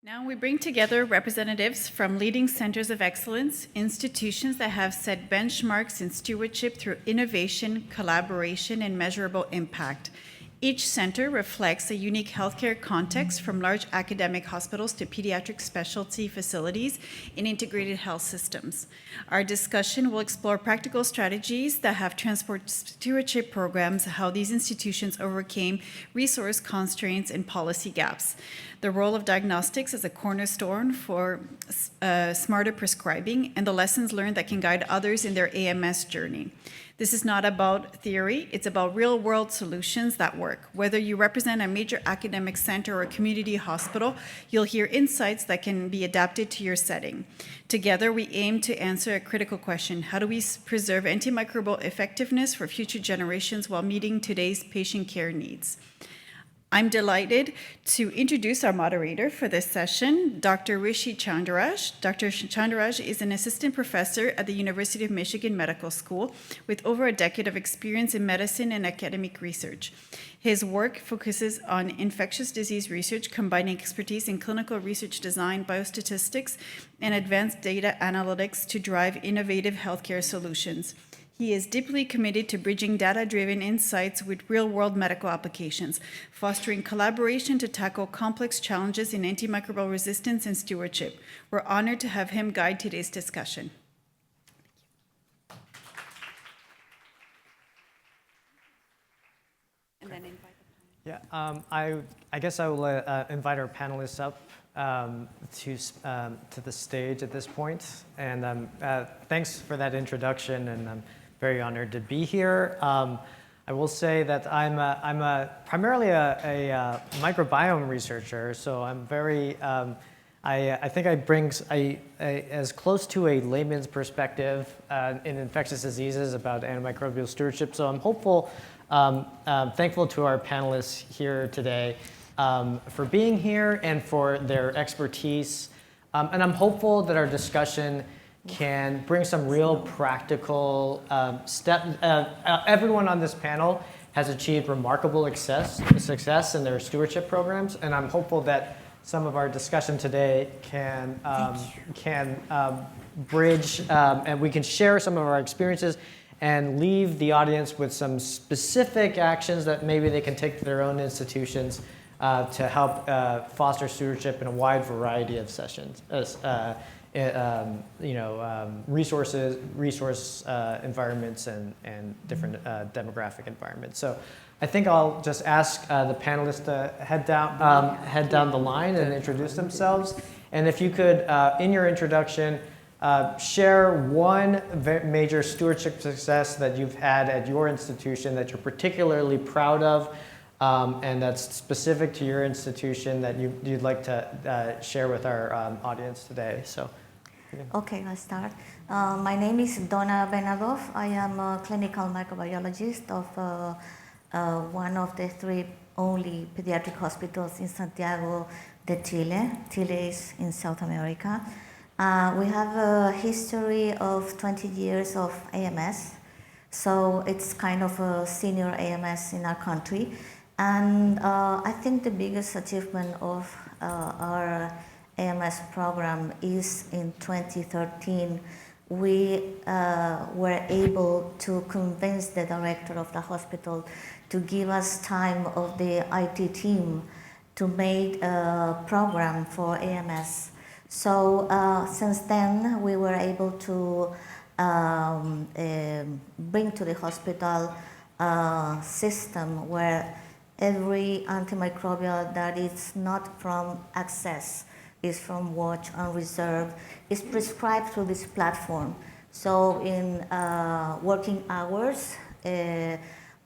Now we bring together representatives from leading centers of excellence, institutions that have set benchmarks in stewardship through innovation, collaboration, and measurable impact. Each center reflects a unique healthcare context, from large academic hospitals to pediatric specialty facilities in integrated health systems. Our discussion will explore practical strategies that have transformed stewardship programs, how these institutions overcame resource constraints and policy gaps, the role of diagnostics as a cornerstone for smarter prescribing, and the lessons learned that can guide others in their AMS journey. This is not about theory, it's about real-world solutions that work. Whether you represent a major academic center or a community hospital, you'll hear insights that can be adapted to your setting. Together, we aim to answer a critical question: how do we preserve antimicrobial effectiveness for future generations while meeting today's patient care needs? I'm delighted to introduce our moderator for this session, Dr. Rishi Chanderraj. Dr. Chanderraj is an assistant professor at the University of Michigan Medical School with over a decade of experience in medicine and academic research. His work focuses on infectious disease research, combining expertise in clinical research design, biostatistics, and advanced data analytics to drive innovative healthcare solutions. He is deeply committed to bridging data-driven insights with real-world medical applications, fostering collaboration to tackle complex challenges in antimicrobial resistance and stewardship. We're honored to have him guide today's discussion. And then invite the panelists. Yeah, I guess I will invite our panelists up to the stage at this point. And thanks for that introduction, and I'm very honored to be here. I will say that I'm primarily a microbiome researcher, so I'm very, I think I bring as close to a layman's perspective in infectious diseases about antimicrobial stewardship. So I'm hopeful, thankful to our panelists here today for being here and for their expertise. And I'm hopeful that our discussion can bring some real practical steps. Everyone on this panel has achieved remarkable success in their stewardship programs, and I'm hopeful that some of our discussion today can bridge, and we can share some of our experiences and leave the audience with some specific actions that maybe they can take to their own institutions to help foster stewardship in a wide variety of sessions. Resource environments and different demographic environments. So I think I'll just ask the panelists to head down the line and introduce themselves. And if you could, in your introduction, share one major stewardship success that you've had at your institution that you're particularly proud of, and that's specific to your institution that you'd like to share with our audience today. So. Okay, I'll start. My name is Dona Benadof. I am a clinical microbiologist of one of the three only pediatric hospitals in Santiago de Chile. Chile is in South America. We have a history of 20 years of AMS, so it's kind of a senior AMS in our country. And I think the biggest achievement of our AMS program is in 2013, we were able to convince the director of the hospital to give us time of the IT team to make a program for AMS. So since then, we were able to bring to the hospital a system where every antimicrobial that is not from access, is from watch and reserve, is prescribed through this platform. So in working hours, the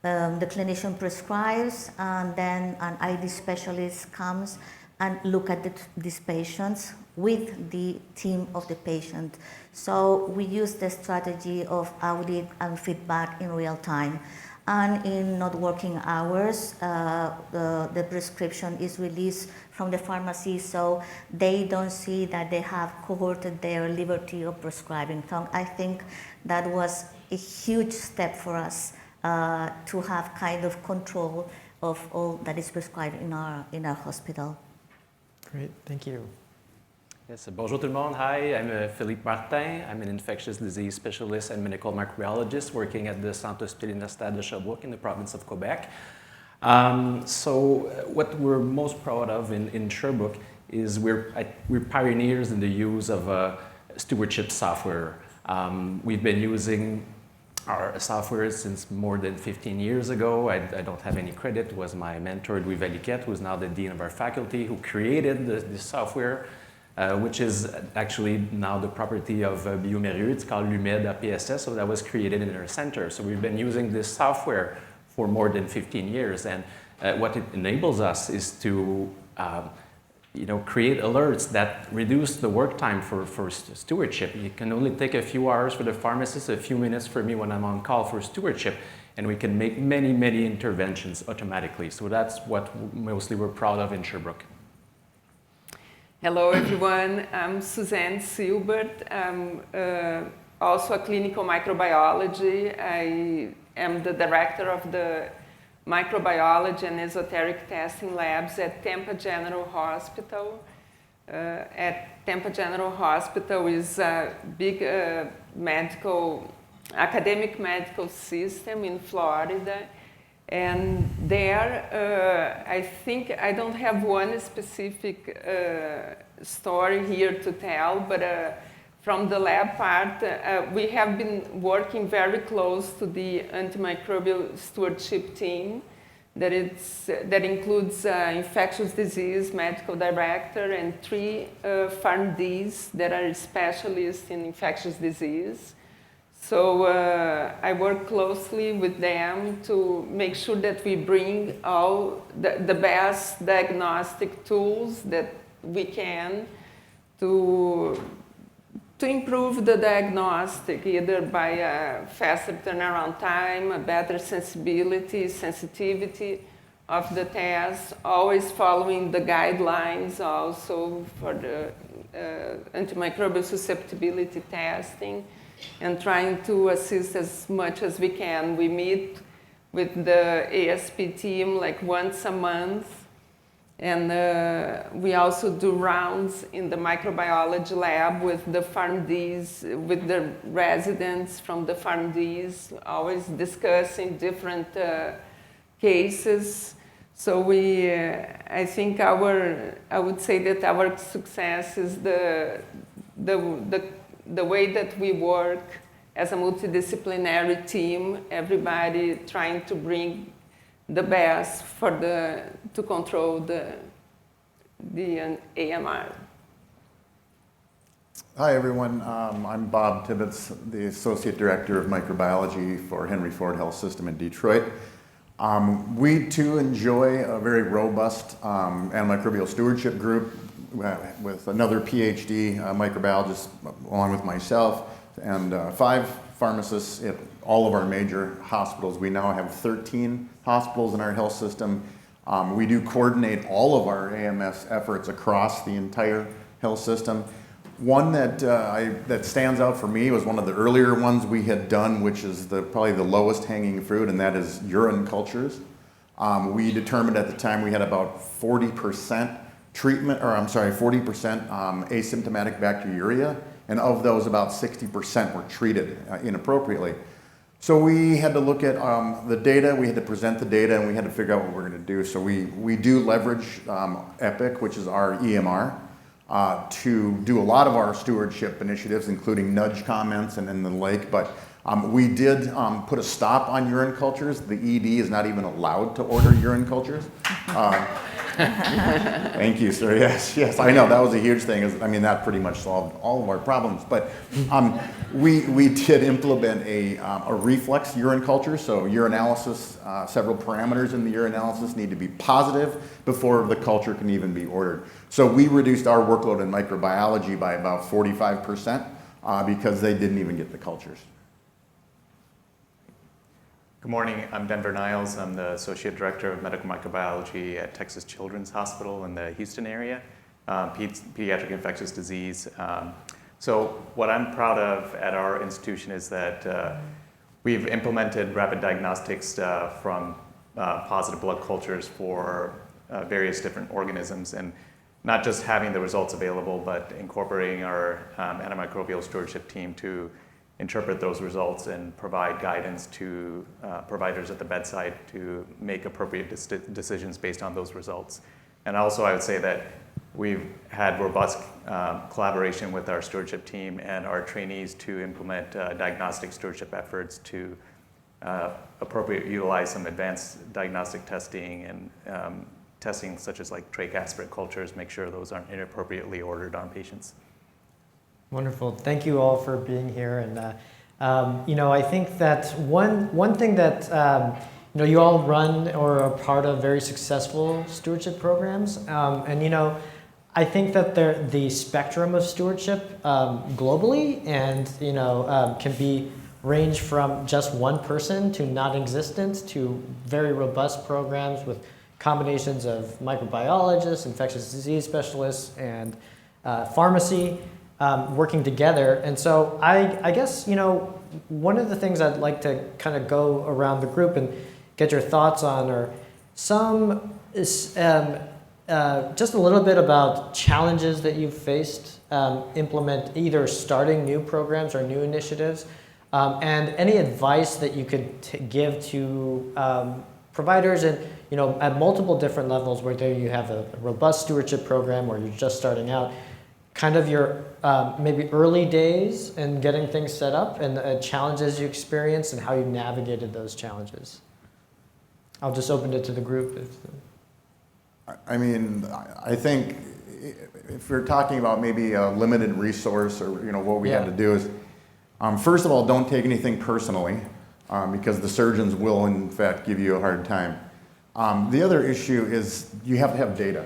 clinician prescribes, and then an ID specialist comes and look at these patients with the team of the patient. So we use the strategy of audit and feedback in real time. And in not working hours, the prescription is released from the pharmacy, so they don't see that they have cohorted their liberty of prescribing. So I think that was a huge step for us to have kind of control of all that is prescribed in our hospital. Great, thank you. Yes, bonjour tout le monde. Hi, I'm Philippe Martin. I'm an infectious disease specialist and medical microbiologist working at the Centre hospitalier Stade de Sherbrooke in the province of Quebec. So what we're most proud of in Sherbrooke is we're pioneers in the use of stewardship software. We've been using our software since more than 15 years ago. I don't have any credit. It was my mentor, Louis Valiquette, who's now the dean of our faculty, who created this software. Which is actually now the property of Biomérieux. It's called L'Humède APSS, so that was created in our center. So we've been using this software for more than 15 years, and what it enables us is to create alerts that reduce the work time for stewardship. It can only take a few hours for the pharmacist, a few minutes for me when I'm on call for stewardship, and we can make many, many interventions automatically. So that's what mostly we're proud of in Sherbrooke. Hello, everyone. I'm Suzane Silbert. I'm also a clinical microbiology. I am the director of the microbiology and esoteric testing labs at Tampa General Hospital. At Tampa General Hospital is a big academic medical system in Florida. And there, I think I don't have one specific story here to tell, but from the lab part, we have been working very close to the antimicrobial stewardship team that includes infectious disease medical director and 3 PharmDs that are specialists in infectious disease. So I work closely with them to make sure that we bring all the best diagnostic tools that we can to improve the diagnostic, either by a faster turnaround time, a better sensitivity of the test, always following the guidelines also for the antimicrobial susceptibility testing, and trying to assist as much as we can. We meet with the ASP team like once a month, and we also do rounds in the microbiology lab with the PharmDs, with the residents from the PharmDs, always discussing different cases. So I think I would say that our success is the way that we work as a multidisciplinary team, everybody trying to bring the best to control the AMR. Hi everyone, I'm Bob Tibbetts, the Associate Director of Microbiology for Henry Ford Health System in Detroit. We too enjoy a very robust antimicrobial stewardship group with another PhD microbiologist along with myself and 5 pharmacists at all of our major hospitals. We now have 13 hospitals in our health system. We do coordinate all of our AMS efforts across the entire health system. One that stands out for me was one of the earlier ones we had done, which is probably the lowest hanging fruit, and that is urine cultures. We determined at the time we had about 40% 40% asymptomatic bacteriuria, and of those about 60% were treated inappropriately. So we had to look at the data, we had to present the data, and we had to figure out what we're going to do. So we do leverage EPIC, which is our EMR, to do a lot of our stewardship initiatives, including nudge comments and the like, but we did put a stop on urine cultures. The ED is not even allowed to order urine cultures. Thank you, sir. Yes, I know that was a huge thing. I mean, that pretty much solved all of our problems. But we did implement a reflex urine culture. So urinalysis, several parameters in the urinalysis need to be positive before the culture can even be ordered. So we reduced our workload in microbiology by about 45% because they didn't even get the cultures. Good morning, I'm Niles. I'm the Associate Director of Medical Microbiology at Texas Children's Hospital in the Houston area, pediatric infectious disease. So what I'm proud of at our institution is that we've implemented rapid diagnostics from positive blood cultures for various different organisms. And not just having the results available, but incorporating our antimicrobial stewardship team to interpret those results and provide guidance to providers at the bedside to make appropriate decisions based on those results. And also I would say that we've had robust collaboration with our stewardship team and our trainees to implement diagnostic stewardship efforts to appropriately utilize some advanced diagnostic testing and testing such as like trach aspirate cultures, make sure those aren't inappropriately ordered on patients. Wonderful. Thank you all for being here. And you know, I think that one thing that you know, you all run or are part of very successful stewardship programs, and you know, I think that the spectrum of stewardship globally, and you know, can be range from just one person to non-existent to very robust programs with combinations of microbiologists, infectious disease specialists, and pharmacy working together. And so I guess, you know, one of the things I'd like to kind of go around the group and get your thoughts on are some, just a little bit about challenges that you've faced implement either starting new programs or new initiatives, and any advice that you could give to providers and, you know, at multiple different levels, whether you have a robust stewardship program or you're just starting out, kind of your maybe early days and getting things set up and the challenges you experienced and how you navigated those challenges. I'll just open it to the group. I mean, I think if we're talking about maybe a limited resource or, you know, what we had to do is, first of all, don't take anything personally, because the surgeons will, in fact, give you a hard time. The other issue is you have to have data.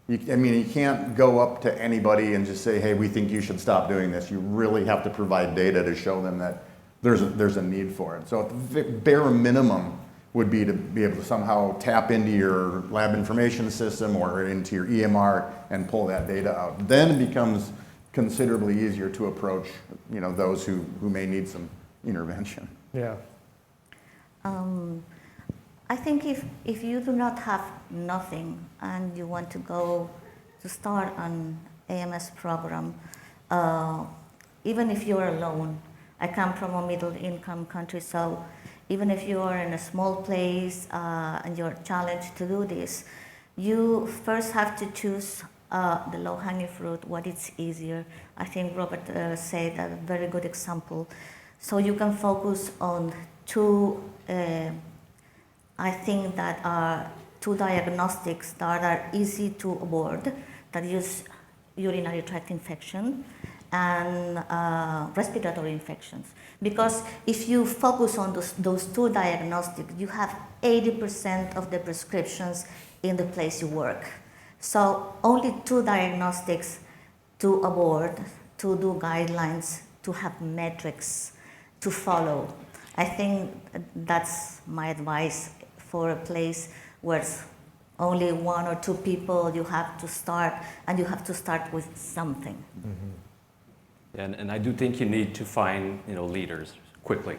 I mean, you can't go up to anybody and just say, hey, we think you should stop doing this. You really have to provide data to show them that there's a need for it. So at the bare minimum would be to be able to somehow tap into your lab information system or into your EMR and pull that data out. Then it becomes considerably easier to approach, you know, those who may need some intervention. Yeah. I think if you do not have nothing and you want to start an AMS program, even if you're alone, I come from a middle income country, so even if you are in a small place and you're challenged to do this, you first have to choose the low-hanging fruit, what is easier. I think Robert said a very good example. So you can focus on two, I think that are two diagnostics that are easy to avoid, that is urinary tract infection and respiratory infections. Because if you focus on those two diagnostics, you have 80% of the prescriptions in the place you work. So only two diagnostics to avoid, to do guidelines, to have metrics to follow. I think that's my advice for a place where only one or two people you have to start, and you have to start with something. Mm-hmm. And I do think you need to find, you know, leaders quickly.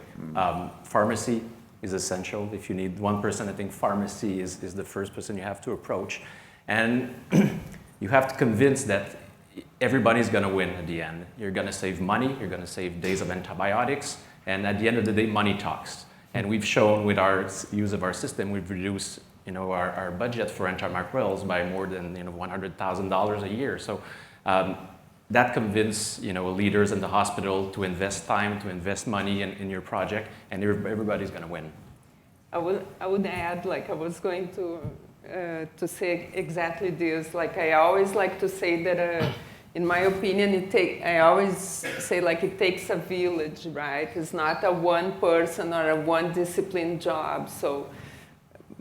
Pharmacy is essential. If you need one person, I think pharmacy is the first person you have to approach. And you have to convince that everybody's going to win at the end. You're going to save money, you're going to save days of antibiotics, and at the end of the day, money talks. And we've shown with our use of our system, we've reduced, you know, our budget for antimicrobials by more than, you know, $100,000 a year. So that convinces, you know, leaders in the hospital to invest time, to invest money in your project, and everybody's going to win. I would add, like, I was going to say exactly this. Like, I always like to say that, in my opinion, I always say, like, it takes a village, right? It's not a one person or a one discipline job. So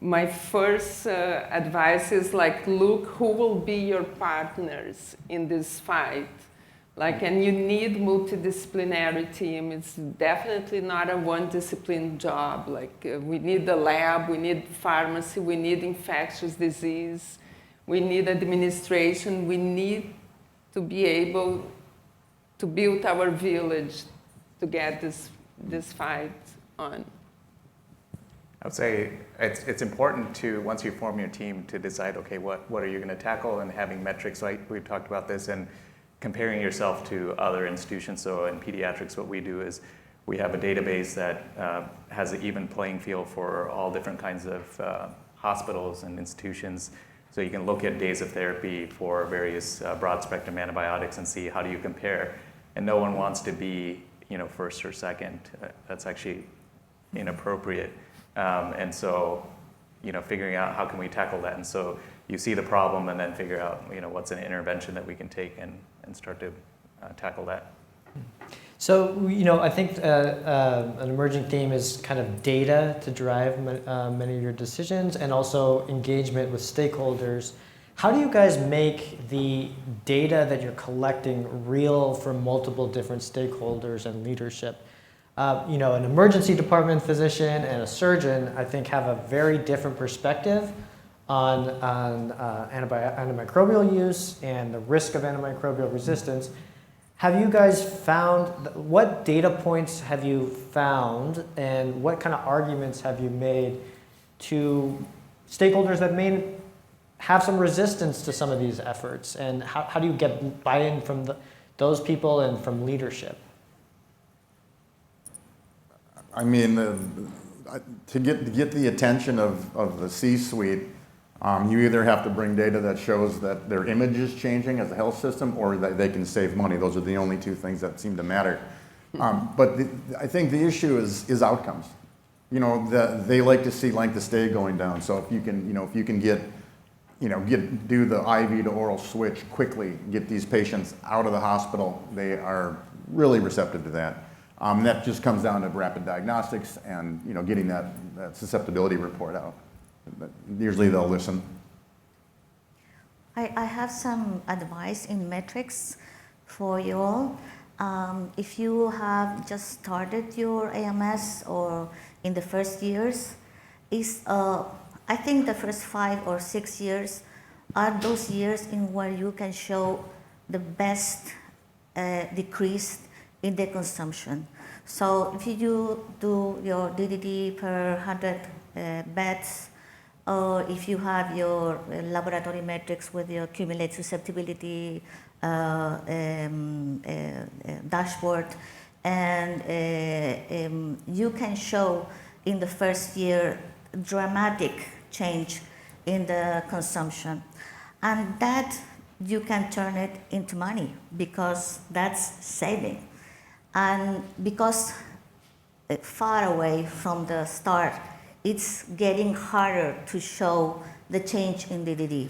my first advice is, like, look who will be your partners in this fight. Like, and you need multidisciplinary team. It's definitely not a one discipline job. Like, we need the lab, we need pharmacy, we need infectious disease, we need administration, we need to be able to build our village to get this fight on. I would say it's important to, once you form your team, to decide, okay, what are you going to tackle, and having metrics, like we've talked about this, and comparing yourself to other institutions. So in pediatrics, what we do is we have a database that has an even playing field for all different kinds of hospitals and institutions. So you can look at days of therapy for various broad spectrum antibiotics and see how do you compare. And no one wants to be, first or second. That's actually inappropriate. And so, figuring out how can we tackle that. And so you see the problem and then figure out, what's an intervention that we can take and start to tackle that. So, I think an emerging theme is kind of data to drive many of your decisions, and also engagement with stakeholders. How do you guys make the data that you're collecting real for multiple different stakeholders and leadership? An emergency department physician and a surgeon, I think, have a very different perspective on antimicrobial use and the risk of antimicrobial resistance. Have you guys found, what data points have you found, and what kind of arguments have you made to stakeholders that may have some resistance to some of these efforts? And how do you get buy-in from those people and from leadership? I mean, to get the attention of the C-suite, you either have to bring data that shows that their image is changing as a health system, or that they can save money. Those are the only two things that seem to matter. But I think the issue is outcomes. They like to see length of stay going down. So if you can do the IV to oral switch quickly, get these patients out of the hospital, they are really receptive to that. That just comes down to rapid diagnostics and getting that susceptibility report out. But usually they'll listen. I have some advice in metrics for you all. If you have just started your AMS or in the first years, I think the first 5 or 6 years are those years in where you can show the best decrease in the consumption. So if you do your DDD per 100 beds, or if you have your laboratory metrics with your cumulative susceptibility dashboard, and you can show in the first year dramatic change in the consumption, and that you can turn it into money, because that's saving. And because far away from the start, it's getting harder to show the change in DDD.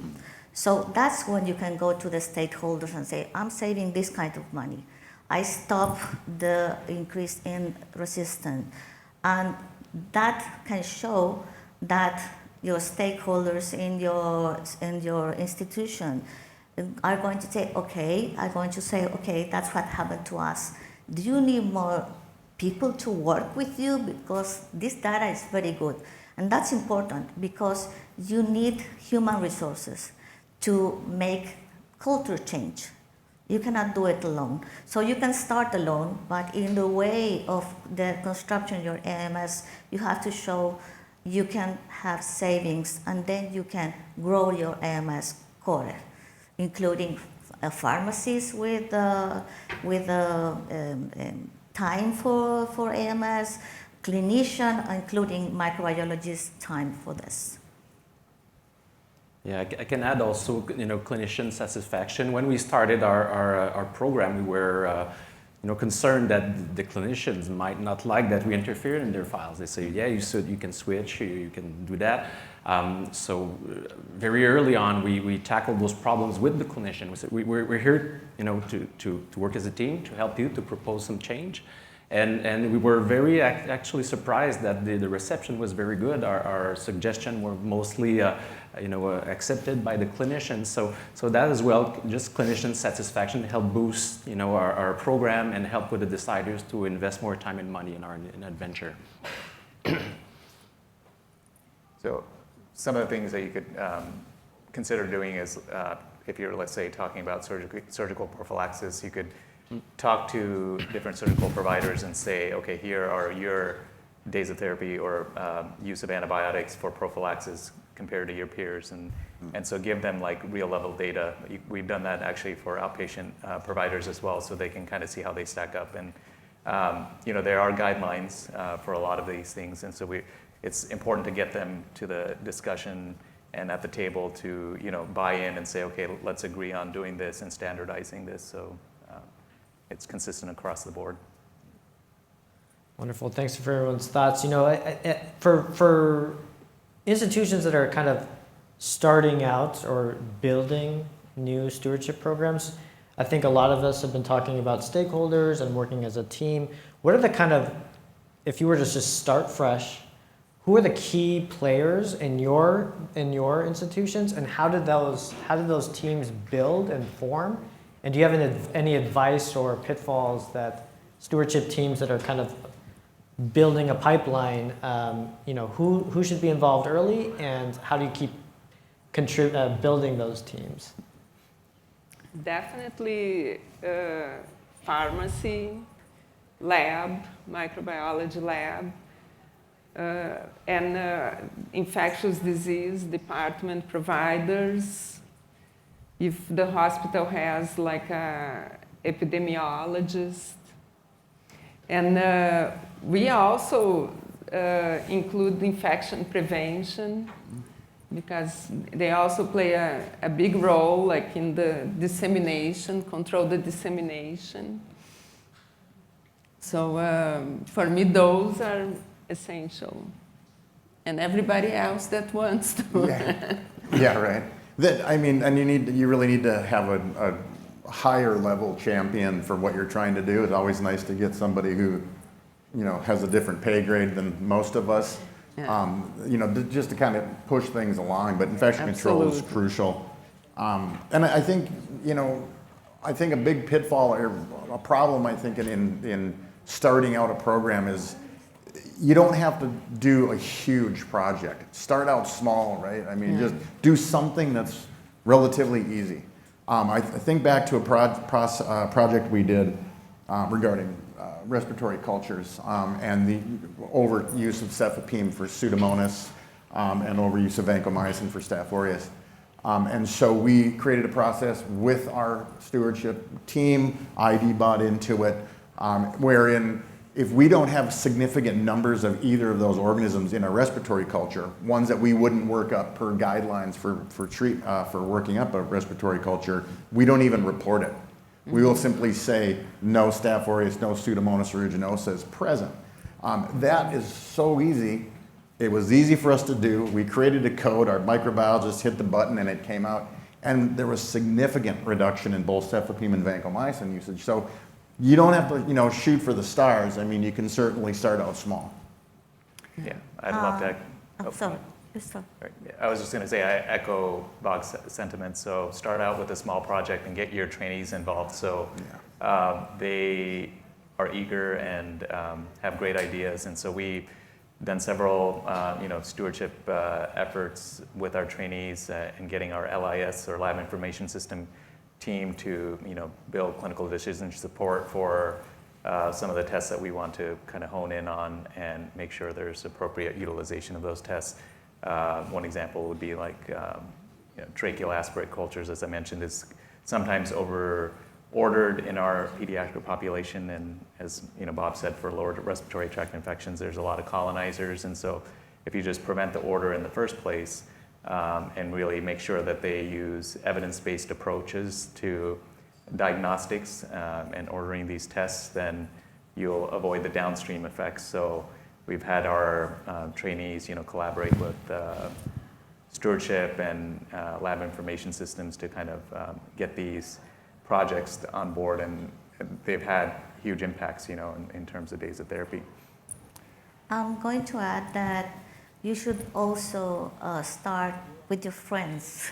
So that's when you can go to the stakeholders and say, I'm saving this kind of money. I stop the increase in resistance. And that can show that your stakeholders in your institution are going to say, okay, that's what happened to us. Do you need more people to work with you? Because this data is very good. And that's important, because you need human resources to make culture change. You cannot do it alone. So you can start alone, but in the way of the construction of your AMS, you have to show you can have savings, and then you can grow your AMS core, including pharmacies with time for AMS, clinician, including microbiologist time for this. Yeah, I can add also, clinician satisfaction. When we started our program, we were, concerned that the clinicians might not like that we interfere in their files. They say, yeah, you can switch, you can do that. So very early on, we tackled those problems with the clinician. We said, we're here, to work as a team, to help you, to propose some change. And we were very actually surprised that the reception was very good. Our suggestions were mostly accepted by the clinicians. So that as well, just clinician satisfaction helped boost our program and help with the deciders to invest more time and money in our adventure. So some of the things that you could consider doing is, if you're, let's say, talking about surgical prophylaxis, you could talk to different surgical providers and say, okay, here are your days of therapy or use of antibiotics for prophylaxis compared to your peers, and so give them like real level data. We've done that actually for outpatient providers as well, so they can kind of see how they stack up. And there are guidelines for a lot of these things, and so it's important to get them to the discussion and at the table to buy in and say, okay, let's agree on doing this and standardizing this, so it's consistent across the board. Wonderful. Thanks for everyone's thoughts. For institutions that are kind of starting out or building new stewardship programs, I think a lot of us have been talking about stakeholders and working as a team. What are the kind of, if you were to just start fresh, who are the key players in your institutions, and how did those teams build and form? And do you have any advice or pitfalls that stewardship teams that are kind of building a pipeline, who should be involved early, and how do you keep building those teams? Definitely pharmacy, lab, microbiology lab, and infectious disease department providers. If the hospital has like a epidemiologist. And we also include infection prevention, because they also play a big role like in the dissemination, control the dissemination. So for me, those are essential. And everybody else that wants to. Yeah, right. And you really need to have a higher level champion for what you're trying to do. It's always nice to get somebody who, has a different pay grade than most of us. Yeah. Just to kind of push things along. But infection control is crucial. And I think, a big pitfall or a problem, I think, in starting out a program is you don't have to do a huge project. Start out small, right? Just do something that's relatively easy. I think back to a project we did regarding respiratory cultures and the overuse of cefepime for Pseudomonas and overuse of vancomycin for Staph aureus. And so we created a process with our stewardship team. ID bought into it, wherein if we don't have significant numbers of either of those organisms in a respiratory culture, ones that we wouldn't work up per guidelines for working up a respiratory culture, we don't even report it. We will simply say no Staph aureus, no Pseudomonas aeruginosa is present. That is so easy. It was easy for us to do. We created a code. Our microbiologist hit the button and it came out. And there was significant reduction in both cefepime and vancomycin usage. So you don't have to, shoot for the stars. You can certainly start out small. Yeah, I'd love to. Sorry. I was just going to say, I echo Bog's sentiments. So start out with a small project and get your trainees involved. So they are eager and have great ideas. And so we've done several, stewardship efforts with our trainees and getting our LIS or Lab Information System team to build clinical decision support for some of the tests that we want to kind of hone in on and make sure there's appropriate utilization of those tests. One example would be like tracheal aspirate cultures, as I mentioned, is sometimes over-ordered in our pediatric population, and as Bob said, for lower respiratory tract infections, there's a lot of colonizers, and so if you just prevent the order in the first place, and really make sure that they use evidence-based approaches to diagnostics and ordering these tests, then you'll avoid the downstream effects. So we've had our trainees, collaborate with stewardship and lab information systems to kind of get these projects on board, and they've had huge impacts, in terms of days of therapy. I'm going to add that you should also start with your friends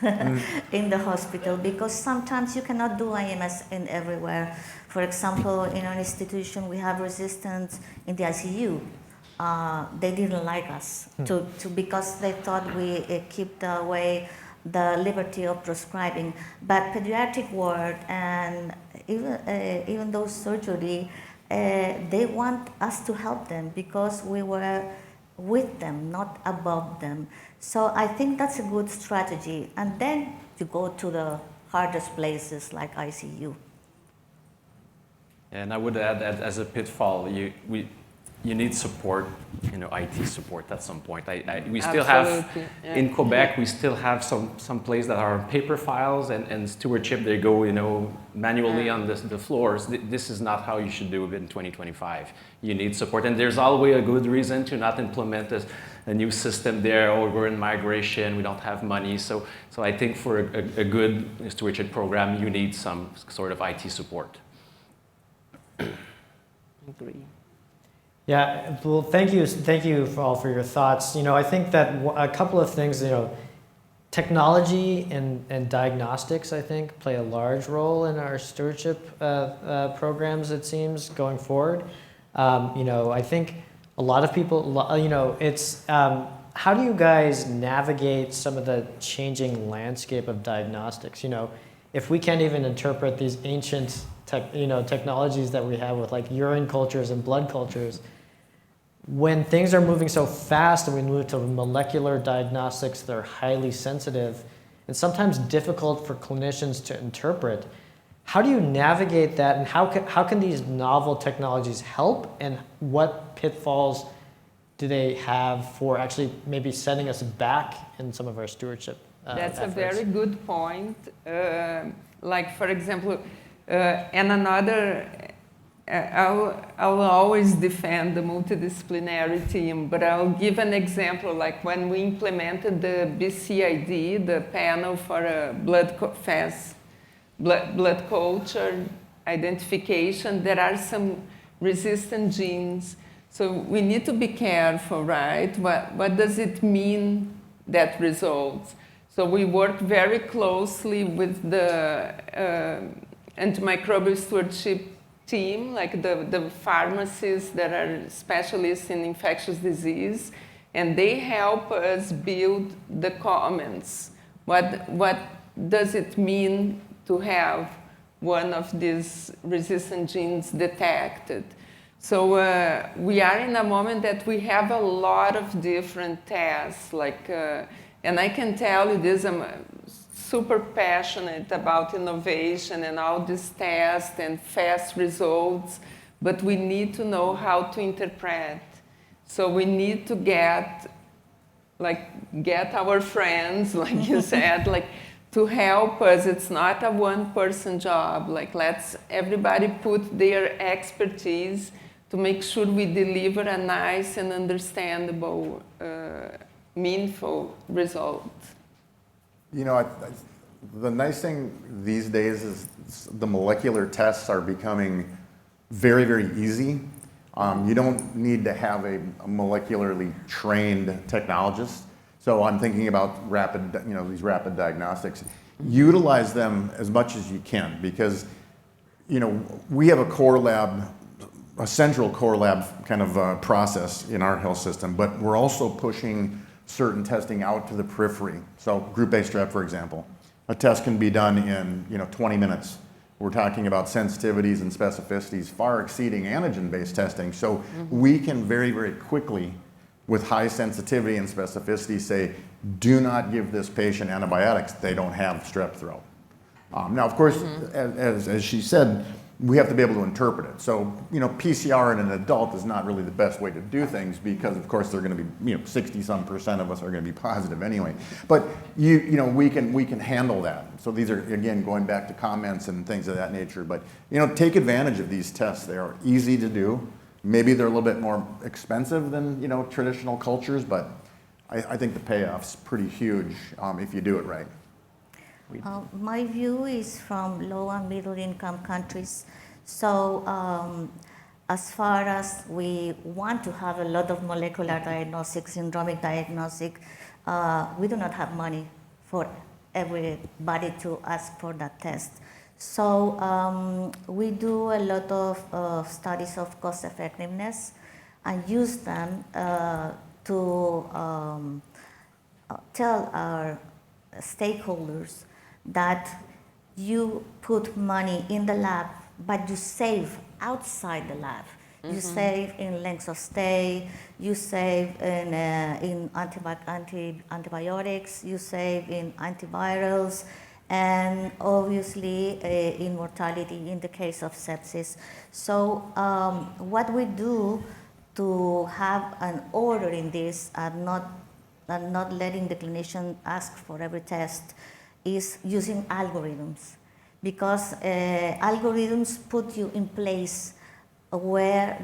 in the hospital, because sometimes you cannot do AMS in everywhere. For example, in our institution, we have resistance in the ICU. They didn't like us because they thought we kept away the liberty of prescribing. But pediatric ward and even those surgery, they want us to help them because we were with them, not above them. So I think that's a good strategy. And then you go to the hardest places like ICU. And I would add that as a pitfall, you need support, IT support at some point. We still have, Absolutely, yeah. in Quebec, we still have some places that are paper files and stewardship, they go, manually on the floors. This is not how you should do it in 2025. You need support, and there's always a good reason to not implement a new system there, or we're in migration, we don't have money. So I think for a good stewardship program, you need some sort of IT support. Agree. Yeah, well, thank you all for your thoughts. I think that a couple of things, technology and diagnostics, I think, play a large role in our stewardship programs, it seems, going forward. I think a lot of people, it's, how do you guys navigate some of the changing landscape of diagnostics? If we can't even interpret these ancient technologies that we have with like urine cultures and blood cultures, when things are moving so fast and we move to molecular diagnostics that are highly sensitive and sometimes difficult for clinicians to interpret, how do you navigate that, and how can these novel technologies help, and what pitfalls do they have for actually maybe setting us back in some of our stewardship That's efforts? a very good point. Like, for example, and another, I'll always defend the multidisciplinary team, but I'll give an example. Like when we implemented the BCID, the panel for blood culture identification, there are some resistant genes. So we need to be careful, right? What does it mean, that results? So we work very closely with the antimicrobial stewardship team, like the pharmacists that are specialists in infectious disease, and they help us build the comments. What does it mean to have one of these resistant genes detected? So we are in a moment that we have a lot of different tests, like, and I can tell you this, I'm super passionate about innovation and all these tests and fast results, but we need to know how to interpret. So we need to get our friends, like you said, like to help us. It's not a one-person job. Like let's everybody put their expertise to make sure we deliver a nice and understandable, meaningful result. The nice thing these days is the molecular tests are becoming very, very easy. You don't need to have a molecularly trained technologist. So I'm thinking about these rapid diagnostics. Utilize them as much as you can, because, we have a core lab, a central core lab kind of process in our health system, but we're also pushing certain testing out to the periphery. So group A strep, for example, a test can be done in 20 minutes. We're talking about sensitivities and specificities far exceeding antigen-based testing. So we can very, very quickly, with high sensitivity and specificity, say, do not give this patient antibiotics. They don't have strep throat. Now, of course, as she said, we have to be able to interpret it. So, PCR in an adult is not really the best way to do things, because, of course, they're going to be, 60-some% of us are going to be positive anyway. But we can handle that. So these are, again, going back to comments and things of that nature. But take advantage of these tests. They are easy to do. Maybe they're a little bit more expensive than traditional cultures, but I think the payoff's pretty huge if you do it right. My view is from low and middle income countries. So as far as we want to have a lot of molecular diagnostics, syndromic diagnostic, we do not have money for everybody to ask for that test. So we do a lot of studies of cost effectiveness and use them to tell our stakeholders that you put money in the lab, but you save outside the lab. You save in length of stay, you save in antibiotics, you save in antivirals, and obviously in mortality in the case of sepsis. So what we do to have an order in this and not letting the clinician ask for every test is using algorithms, because algorithms put you in place what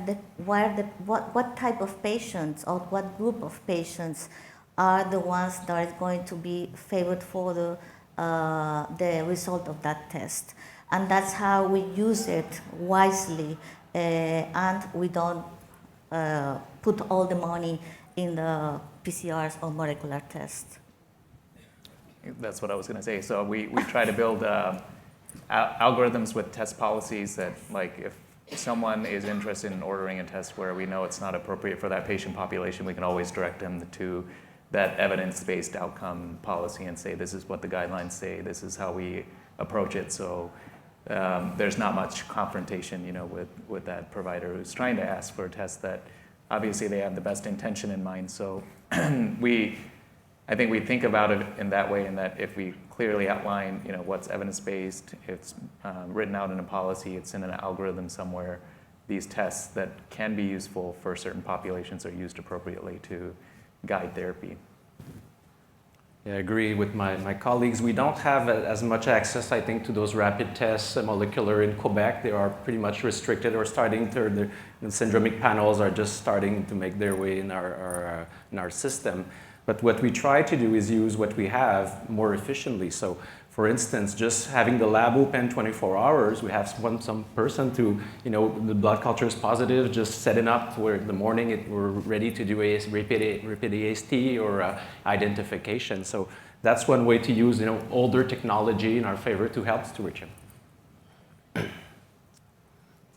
type of patients or what group of patients are the ones that are going to be favored for the result of that test. And that's how we use it wisely, and we don't put all the money in the PCRs or molecular tests. That's what I was going to say. So we try to build algorithms with test policies that, like, if someone is interested in ordering a test where we know it's not appropriate for that patient population, we can always direct them to that evidence-based outcome policy and say, this is what the guidelines say, this is how we approach it. So there's not much confrontation, with that provider who's trying to ask for a test that obviously they have the best intention in mind. So I think we think about it in that way, in that if we clearly outline, what's evidence-based, it's written out in a policy, it's in an algorithm somewhere, these tests that can be useful for certain populations are used appropriately to guide therapy. Yeah, I agree with my colleagues. We don't have as much access, I think, to those rapid tests, molecular in Quebec. They are pretty much restricted or starting to, the syndromic panels are just starting to make their way in our system. But what we try to do is use what we have more efficiently. So, for instance, just having the lab open 24 hours, we have some person to, the blood culture is positive, just setting up where in the morning we're ready to do a rapid AST or identification. So that's one way to use, older technology in our favor to help stewardship.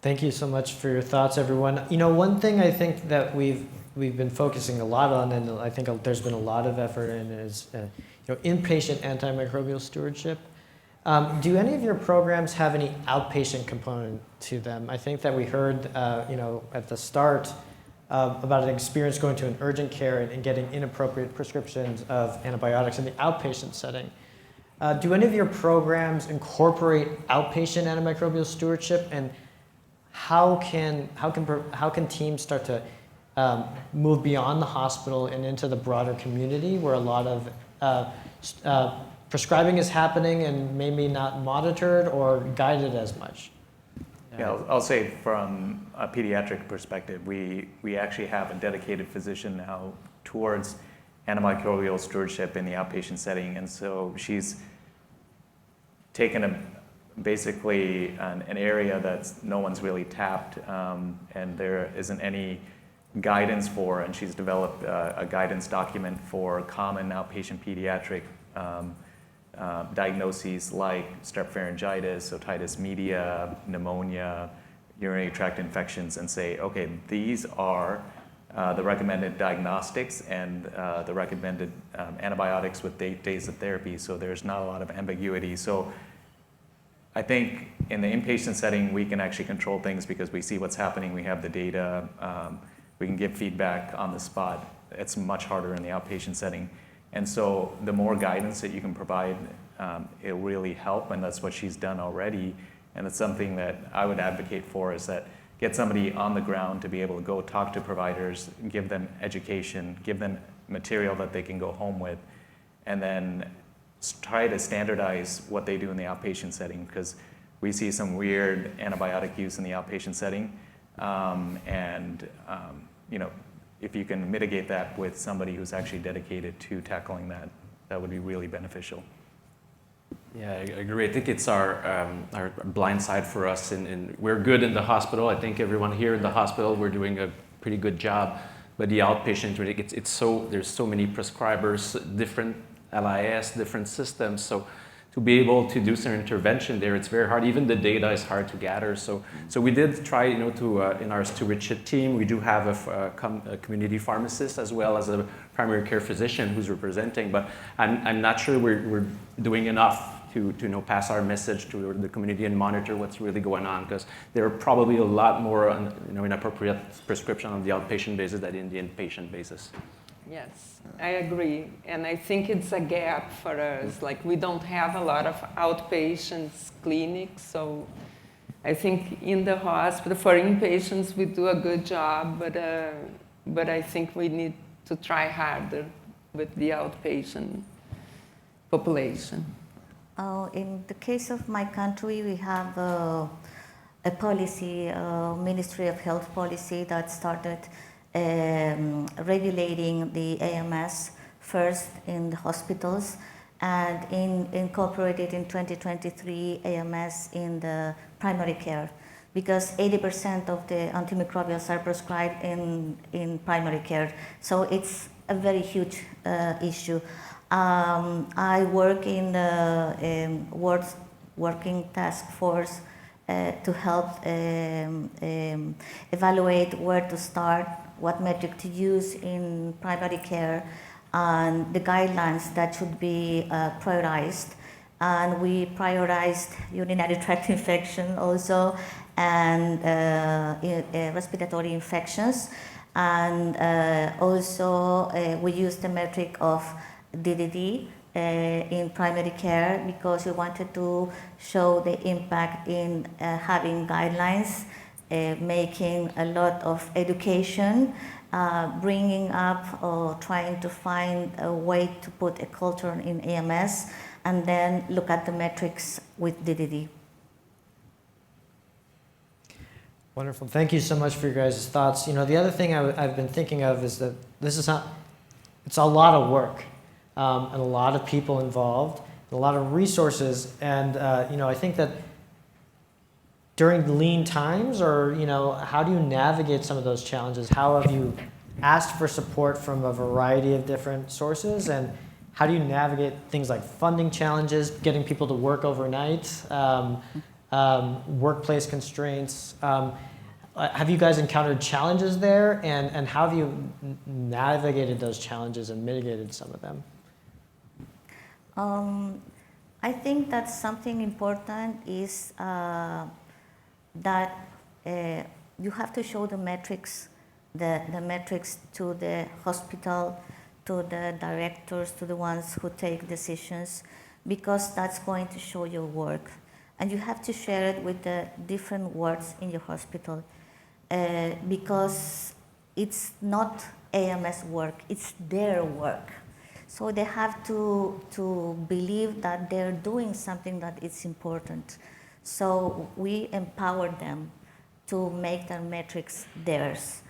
Thank you so much for your thoughts, everyone. One thing I think that we've been focusing a lot on, and I think there's been a lot of effort in, is inpatient antimicrobial stewardship. Do any of your programs have any outpatient component to them? I think that we heard, at the start about an experience going to an urgent care and getting inappropriate prescriptions of antibiotics in the outpatient setting. Do any of your programs incorporate outpatient antimicrobial stewardship, and how can teams start to move beyond the hospital and into the broader community where a lot of prescribing is happening and maybe not monitored or guided as much? Yeah, I'll say from a pediatric perspective, we actually have a dedicated physician now towards antimicrobial stewardship in the outpatient setting. And so she's taken basically an area that no one's really tapped, and there isn't any guidance for, and she's developed a guidance document for common outpatient pediatric diagnoses like strep pharyngitis, otitis media, pneumonia, urinary tract infections, and say, okay, these are the recommended diagnostics and the recommended antibiotics with days of therapy, so there's not a lot of ambiguity. So I think in the inpatient setting, we can actually control things because we see what's happening, we have the data, we can give feedback on the spot. It's much harder in the outpatient setting. And so the more guidance that you can provide, it'll really help, and that's what she's done already. And it's something that I would advocate for, is that get somebody on the ground to be able to go talk to providers, give them education, give them material that they can go home with, and then try to standardize what they do in the outpatient setting, because we see some weird antibiotic use in the outpatient setting. If you can mitigate that with somebody who's actually dedicated to tackling that, that would be really beneficial. Yeah, I agree. I think it's our blind side for us, and we're good in the hospital. I think everyone here in the hospital, we're doing a pretty good job. But the outpatient, there's so many prescribers, different LIS, different systems. So to be able to do some intervention there, it's very hard. Even the data is hard to gather. So we did try, in our stewardship team, we do have a community pharmacist as well as a primary care physician who's representing. But I'm not sure we're doing enough to pass our message to the community and monitor what's really going on, because there are probably a lot more inappropriate prescription on the outpatient basis than in the inpatient basis. Yes, I agree. And I think it's a gap for us. Like, we don't have a lot of outpatient clinics, so I think in the hospital, for inpatients, we do a good job, but I think we need to try harder with the outpatient population. In the case of my country, we have a policy, Ministry of Health policy that started regulating the AMS first in the hospitals and incorporated in 2023 AMS in the primary care, because 80% of the antimicrobials are prescribed in primary care. So it's a very huge issue. I work in the working task force to help evaluate where to start, what metric to use in primary care, and the guidelines that should be prioritized. And we prioritized urinary tract infection also, and respiratory infections. And also we used the metric of DDD in primary care, because we wanted to show the impact in having guidelines, making a lot of education, bringing up or trying to find a way to put a culture in AMS, and then look at the metrics with DDD. Wonderful. Thank you so much for your guys' thoughts. You know, the other thing I've been thinking of is that it's a lot of work, and a lot of people involved, and a lot of resources. And, you know, I think that during lean times, or, you know, how do you navigate some of those challenges? How have you asked for support from a variety of different sources? And how do you navigate things like funding challenges, getting people to work overnight, workplace constraints? Have you guys encountered challenges there, and how have you navigated those challenges and mitigated some of them? I think that something important is that you have to show the metrics to the hospital, to the directors, to the ones who take decisions, because that's going to show your work. And you have to share it with the different wards in your hospital, because it's not AMS work, it's their work. So they have to believe that they're doing something that is important. So we empower them to make their metrics theirs.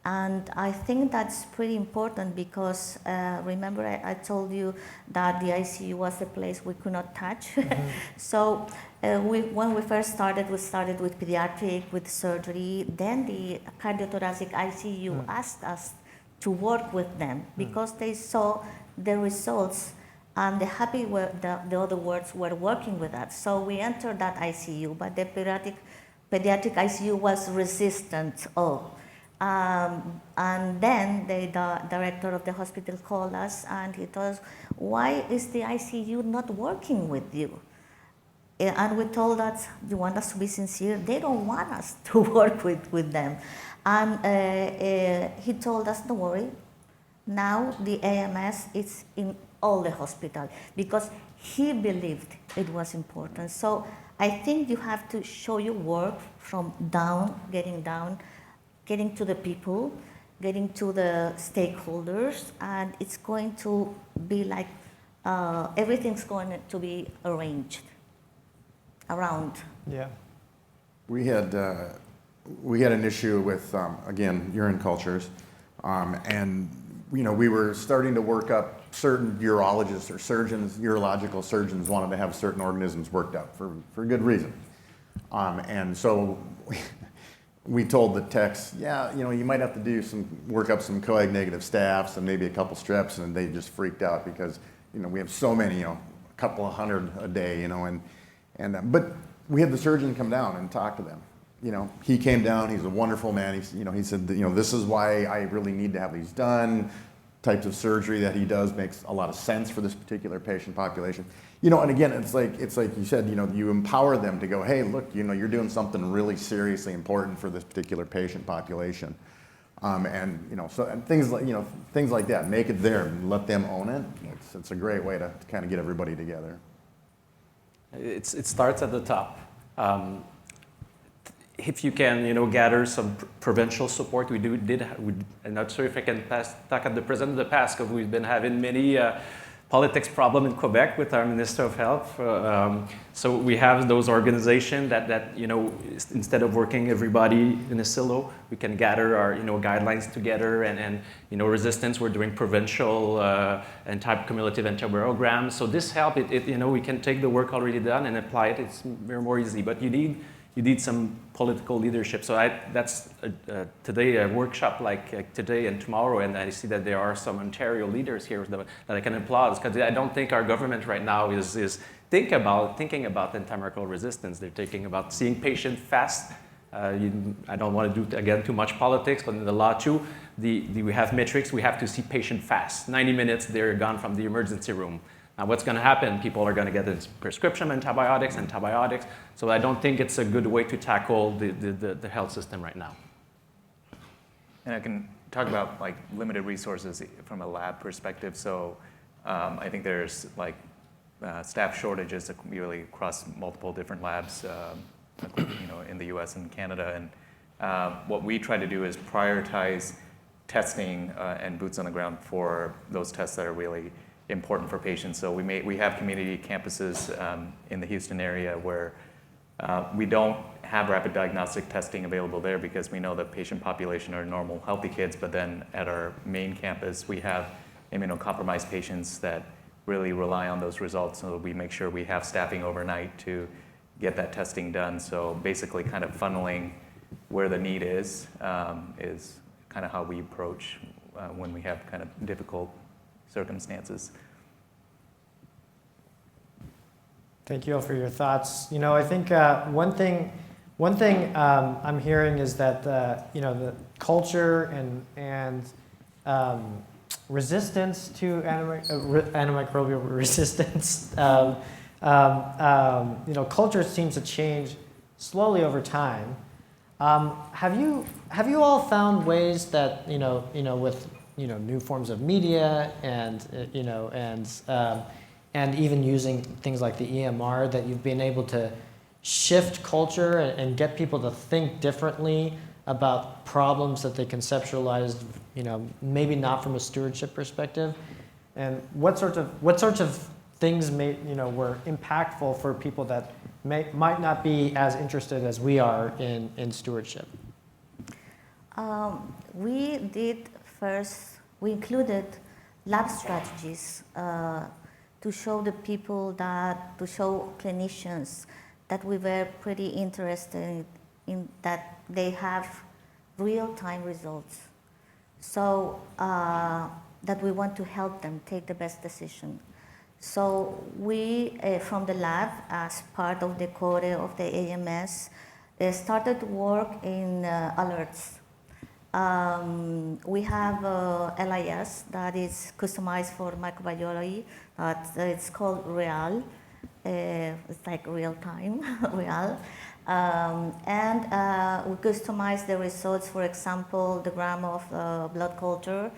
And I think that's pretty important, because remember I told you that the ICU was a place we could not touch. Mm-hmm. So when we first started, we started with pediatric, with surgery. Then the cardiothoracic ICU asked us to work with them, because they saw the results and the other wards were working with us. So we entered that ICU, but the pediatric ICU was resistant. And then the director of the hospital called us, and he told us, why is the ICU not working with you? And we told that, you want us to be sincere? They don't want us to work with them. And he told us, don't worry, now the AMS is in all the hospital, because he believed it was important. So I think you have to show your work from getting to the people, getting to the stakeholders, and it's going to be like everything's going to be arranged around. Yeah. We had an issue with again, urine cultures, and you know, we were starting to work up. Certain urologists or surgeons, urological surgeons, wanted to have certain organisms worked up for good reason, and so we told the techs, yeah, you know, you might have to work up some coag negative staphs and maybe a couple streps, and they just freaked out, because you know, we have so many, you know, a couple of hundred a day, you know, but we had the surgeon come down and talk to them. You know, he came down. He's a wonderful man. He said, you know, this is why I really need to have these done. types of surgery that he does makes a lot of sense for this particular patient population. You know, and again, it's like you said, you know, you empower them to go, hey, look, you know, you're doing something really seriously important for this particular patient population. And you know, so and things like that, make it there and let them own it. It's a great way to kind of get everybody together. It starts at the top. If you can, you know, gather some provincial support, I'm not sure if I can talk at the present of the past, because we've been having many politics problem in Quebec with our Minister of Health. So we have those organizations that you know, instead of working everybody in a silo, we can gather our, you know, guidelines together and you know, resistance, we're doing provincial cumulative antivirograms. So this help, you know, we can take the work already done and apply it. It's very more easy, but you need some political leadership. So that's today a workshop like today and tomorrow, and I see that there are some Ontario leaders here that I can applaud, because I don't think our government right now is thinking about antimicrobial resistance. They're thinking about seeing patients fast. I don't want to do, again, too much politics, but in the law too, we have metrics. We have to see patient fast. 90 minutes, they're gone from the emergency room. Now, what's going to happen? People are going to get a prescription antibiotics. So I don't think it's a good way to tackle the health system right now. And I can talk about like limited resources from a lab perspective. So I think there's like staff shortages really across multiple different labs, you know, in the U.S. and Canada. And what we try to do is prioritize testing and boots on the ground for those tests that are really important for patients. So we have community campuses in the Houston area where we don't have rapid diagnostic testing available there, because we know the patient population are normal, healthy kids, but then at our main campus, we have immunocompromised patients that really rely on those results. So we make sure we have staffing overnight to get that testing done. So basically kind of funneling where the need is kind of how we approach when we have kind of difficult circumstances. Thank you all for your thoughts. You know, I think one thing I'm hearing is that you know, the culture and resistance to antimicrobial resistance. You know, culture seems to change slowly over time. Have you all found ways that with new forms of media and and even using things like the AMR, that you've been able to shift culture and get people to think differently about problems that they conceptualized, maybe not from a stewardship perspective? And what sorts of things were impactful for people that might not be as interested as we are in stewardship? We included lab strategies to show the people to show clinicians that we were pretty interested in that they have real-time results. So that we want to help them take the best decision. So we, from the lab, as part of the core of the AMS, started to work in alerts. We have LIS that is customized for microbiology. It's called REAL. It's like real time, REAL. And we customize the results. For example, the gram of blood culture.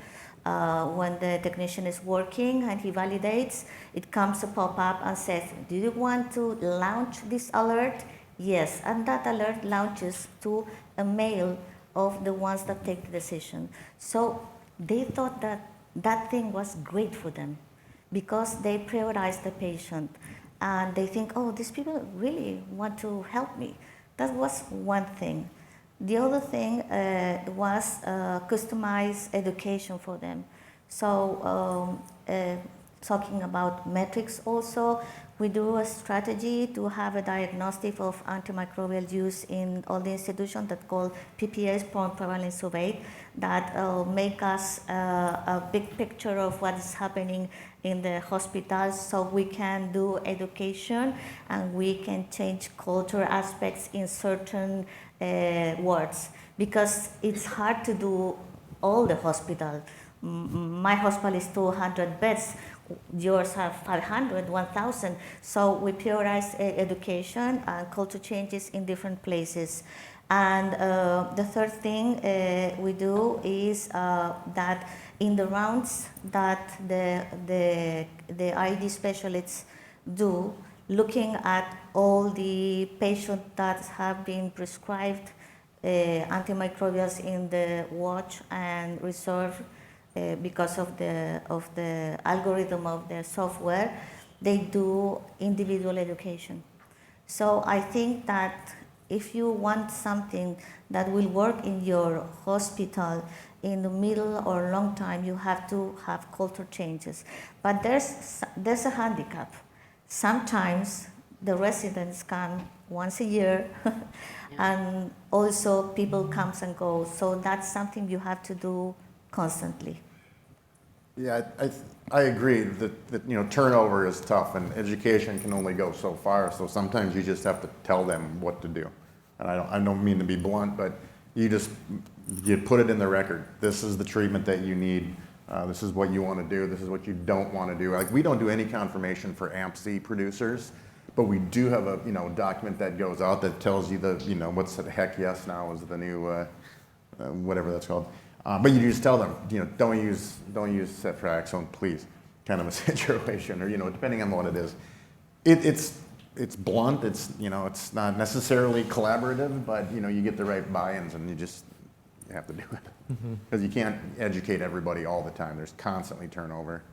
When the technician is working and he validates, it comes a pop-up and says, do you want to launch this alert? Yes, and that alert launches to a mail of the ones that take the decision. So they thought that that thing was great for them because they prioritize the patient and they think, oh, these people really want to help me. That was one thing. The other thing was customized education for them. So talking about metrics also, we do a strategy to have a diagnostic of antimicrobial use in all the institutions that called PPS, Point Prevalence Survey, that make us a big picture of what is happening in the hospitals, so we can do education and we can change culture aspects in certain wards, because it's hard to do all the hospital. my hospital is 200 beds, yours have 500, 1,000. So we prioritize education and culture changes in different places. And the third thing we do is that in the rounds that the ID specialists do, looking at all the patients that have been prescribed antimicrobials in the watch and reserve because of the algorithm of the software, they do individual education. So I think that if you want something that will work in your hospital in the middle or long time, you have to have culture changes. But there's a handicap. Sometimes the residents come once a year, and also people comes and go. So that's something you have to do constantly. Yeah, I agree that turnover is tough, and education can only go so far. So sometimes you just have to tell them what to do. And I don't mean to be blunt, but you put it in the record. This is the treatment that you need. This is what you want to do. This is what you don't want to do. Like, we don't do any confirmation for AMP-C producers, but we do have a document that goes out that tells you what's the heck yes now is the new whatever that's called. But you just tell them don't use ceftriaxone, please, kind of a situation, or depending on what it is. It's blunt. It's not necessarily collaborative, but you get the right buy-ins, and you have to do it because you can't educate everybody all the time. There's constantly turnover.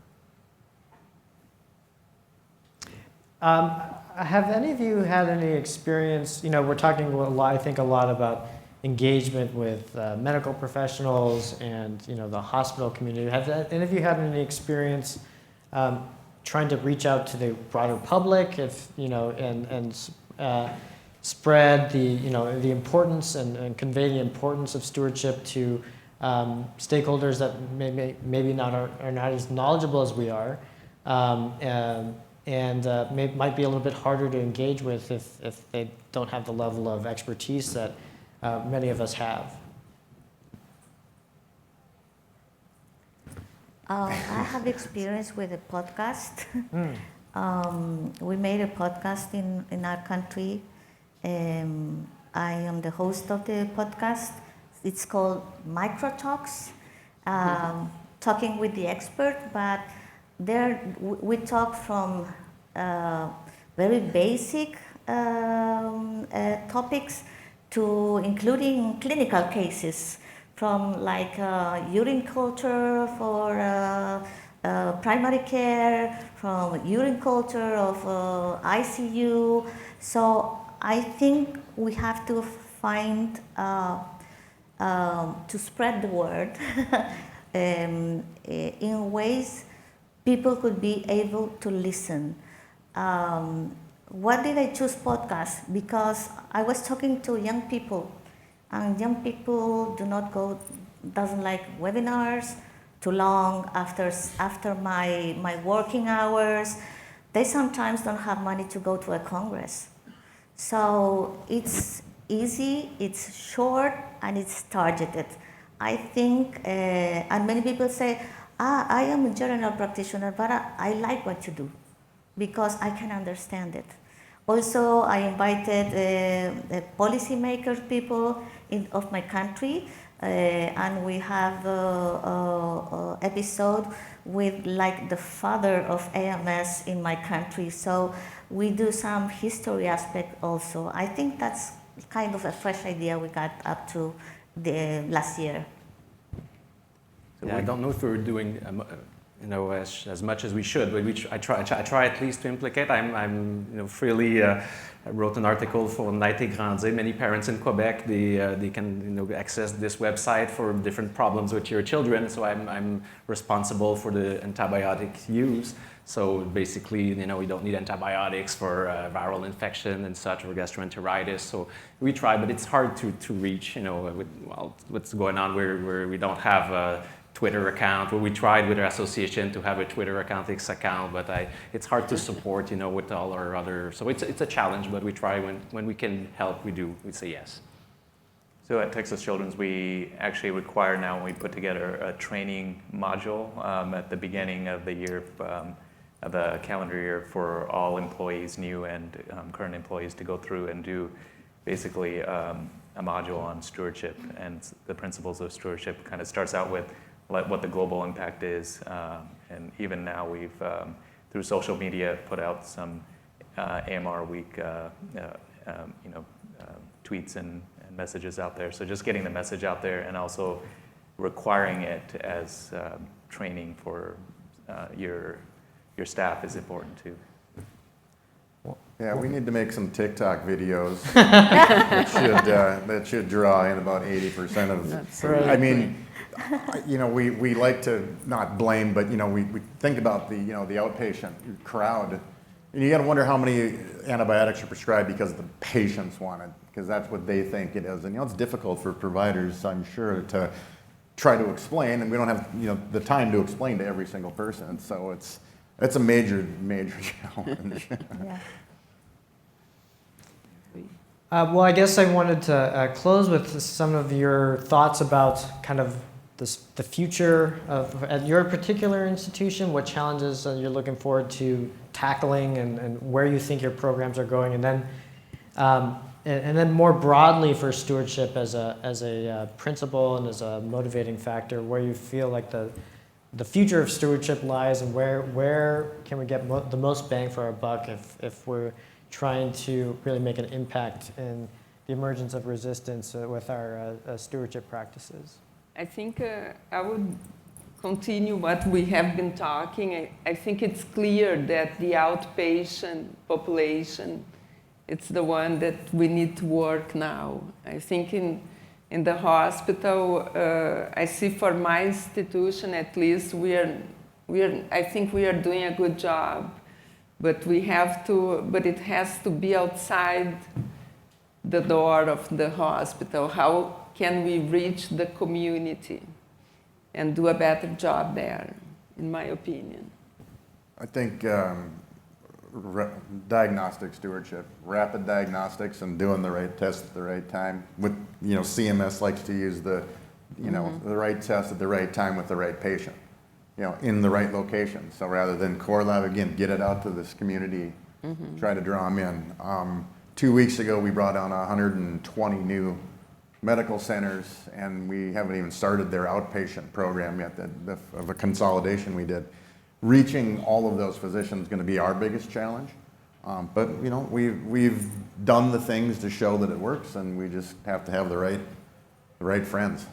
Have any of you had any experience? We're talking I think a lot about engagement with medical professionals and the hospital community. Have any of you had any experience trying to reach out to the broader public, and spread the importance and convey the importance of stewardship to stakeholders that maybe are not as knowledgeable as we are, and might be a little bit harder to engage with if they don't have the level of expertise that many of us have? I have experience with a podcast. We made a podcast in our country. I am the host of the podcast. It's called Micro Talks, talking with the expert, but there we talk from very basic topics to including clinical cases, from like urine culture for primary care, from urine culture of ICU. So I think we have to find to spread the word in ways people could be able to listen. Why did I choose podcasts? Because I was talking to young people, and young people doesn't like webinars too long after my working hours. They sometimes don't have money to go to a congress. So it's easy, it's short, and it's targeted. I think, and many people say, I am a general practitioner, but I like what you do because I can understand it. Also, I invited policymakers, people of my country, and we have an episode with like the father of AMS in my country. So we do some history aspect also. I think that's kind of a fresh idea we got up to the last year. Yeah, I don't know if we're doing as much as we should, but I try at least to implicate. I'm freely. I wrote an article for Naître et Grandir. Many parents in Quebec, they can access this website for different problems with your children. So I'm responsible for the antibiotic use. So basically, we don't need antibiotics for viral infection and such, or gastroenteritis. So we try, but it's hard to reach. With what's going on where we don't have a Twitter account. Well, we tried with our association to have a Twitter account, but it's hard to support, with all our other. So it's a challenge, but we try when we can help. We say yes. So at Texas Children's, we actually require now, when we put together a training module at the beginning of the year, of the calendar year, for all employees, new and current employees, to go through and do basically a module on stewardship. And the principles of stewardship kind of starts out with what the global impact is. And even now we've, through social media, put out some AMR week tweets and messages out there. So just getting the message out there, and also requiring it as training for your staff is important too. Yeah, we need to make some TikTok videos that should draw in about 80% of. That's I mean, we like to not blame, but we think about the outpatient crowd, and you got to wonder how many antibiotics are prescribed because the patients want it, because that's what they think it is, and it's difficult for providers, I'm sure, to try to explain, and we don't have the time to explain to every single person, so it's a major challenge. Yeah. Well, I guess I wanted to close with some of your thoughts about kind of the future of at your particular institution, what challenges you're looking forward to tackling, and where you think your programs are going, and then more broadly for stewardship as a principle and as a motivating factor, where you feel like the future of stewardship lies, and where can we get the most bang for our buck if we're trying to really make an impact in the emergence of resistance with our stewardship practices. I think I would continue what we have been talking. I think it's clear that the outpatient population, it's the one that we need to work now. I think in the hospital, I see for my institution at least, I think we are doing a good job. But it has to be outside the door of the hospital. How can we reach the community and do a better job there, in my opinion? I think diagnostic stewardship, rapid diagnostics, and doing the right test at the right time. With CMS likes to use the right test at the right time with the right patient. In the right location. So rather than core lab, again, get it out to this community, try to draw them in. 2 weeks ago, we brought on 120 new medical centers, and we haven't even started their outpatient program yet of a consolidation we did. Reaching all of those physicians is going to be our biggest challenge. But we've done the things to show that it works, and we just have to have the right friends.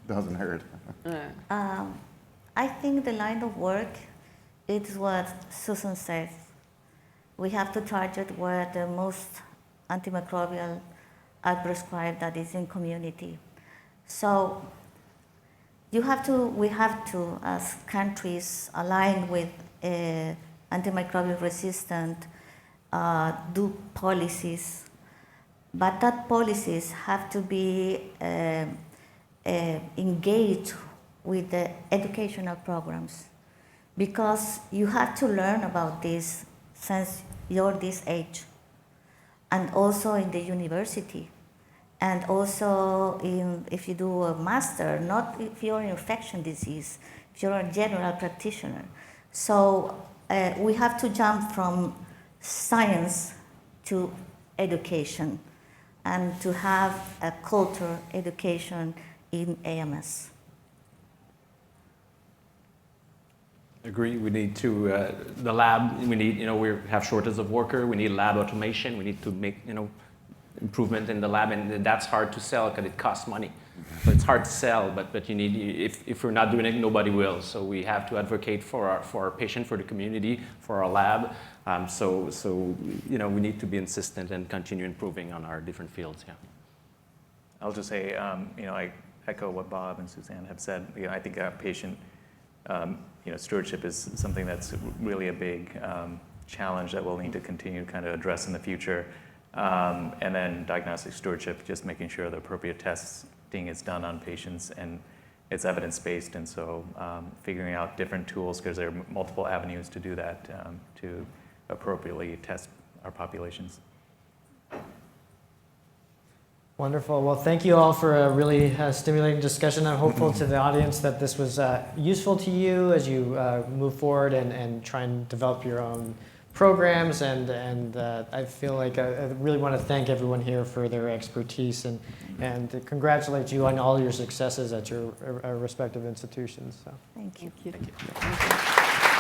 Doesn't hurt. I think the line of work is what Suzane says. We have to target where the most antimicrobial are prescribed, that is in community. So we have to, as countries aligned with antimicrobial resistant, do policies, but that policies have to be engaged with the educational programs, because you have to learn about this since you're this age, and also in the university, and also if you do a master, not if you're in infection disease, if you're a general practitioner. So we have to jump from science to education, and to have a culture education in AMS. Agree. We need to the lab. We need we have shortage of worker. We need lab automation. We need to make improvement in the lab, and that's hard to sell because it costs money. So it's hard to sell, but you need if we're not doing it, nobody will. So we have to advocate for our patient, for the community, for our lab. So we need to be insistent and continue improving on our different fields. Yeah. I'll just say I echo what Bob and Suzane have said. I think patient. Stewardship is something that's really a big challenge that we'll need to continue to kind of address in the future. And then diagnostic stewardship, just making sure the appropriate testing is done on patients and it's evidence-based. And so figuring out different tools, because there are multiple avenues to do that, to appropriately test our populations. Wonderful. Well, thank you all for a really stimulating discussion. I'm hopeful to the audience that this was useful to you as you move forward and try and develop your own programs. And I feel like I really want to thank everyone here for their expertise and to congratulate you on all your successes at your respective institutions. So. Thank you. Thank you.